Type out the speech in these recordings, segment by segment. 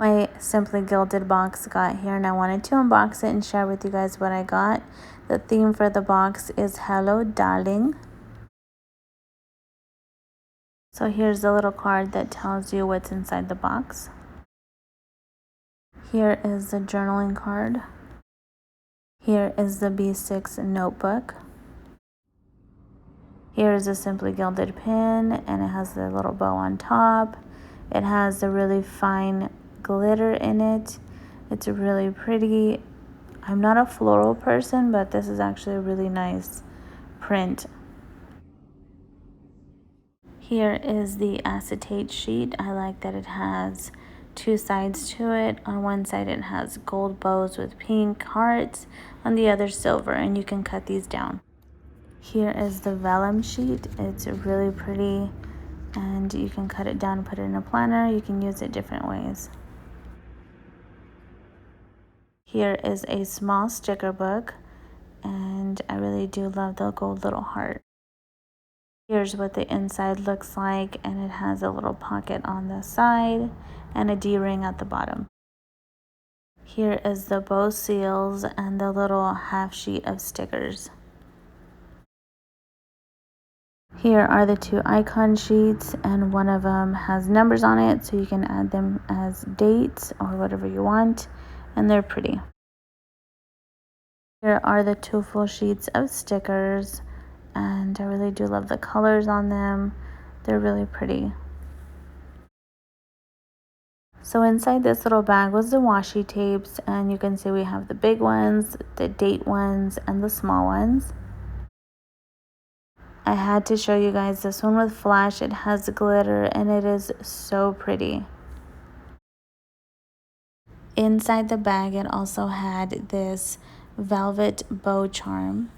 My Simply Gilded box got here, and I wanted to unbox it and share with you guys what I got. The theme for the box is Hello Darling. So here's the little card that tells you what's inside the box. Here is the journaling card. Here is the B6 notebook. Here is a Simply Gilded pin, and it has the little bow on top. It has the really fine glitter in it. It's really pretty. I'm not a floral person, but this is actually a really nice print. Here is the acetate sheet. I like that it has two sides to it. On one side it has gold bows with pink hearts, on the other silver, and you can cut these down. Here is the vellum sheet. It's really pretty, and you can cut it down and put it in a planner. You can use it different ways. Here is a small sticker book, and I really do love the gold little heart. Here's what the inside looks like, and it has a little pocket on the side and a D-ring at the bottom. Here is the bow seals and the little half sheet of stickers. Here are the two icon sheets, and one of them has numbers on it, so you can add them as dates or whatever you want, and they're pretty. Here are the two full sheets of stickers, and I really do love the colors on them. They're really pretty. So inside this little bag was the washi tapes, and you can see we have the big ones, the date ones, and the small ones. I had to show you guys this one with flash. It has glitter, and it is so pretty. Inside the bag, it also had this velvet bow charm.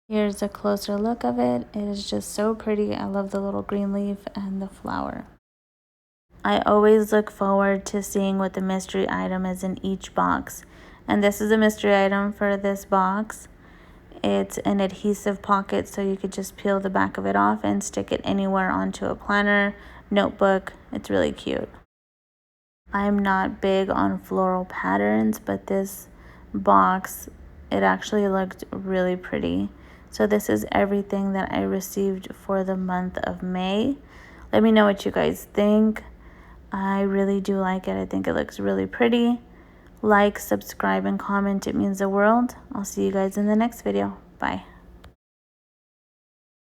Here's a closer look of it. It is just so pretty. I love the little green leaf and the flower. I always look forward to seeing what the mystery item is in each box. And this is a mystery item for this box. It's an adhesive pocket, so you could just peel the back of it off and stick it anywhere onto a planner, notebook. It's really cute. I'm not big on floral patterns, but this box, it actually looked really pretty. So this is everything that I received for the month of May. Let me know what you guys think. I really do like it. I think it looks really pretty. Like, subscribe, and comment. It means the world. I'll see you guys in the next video. Bye.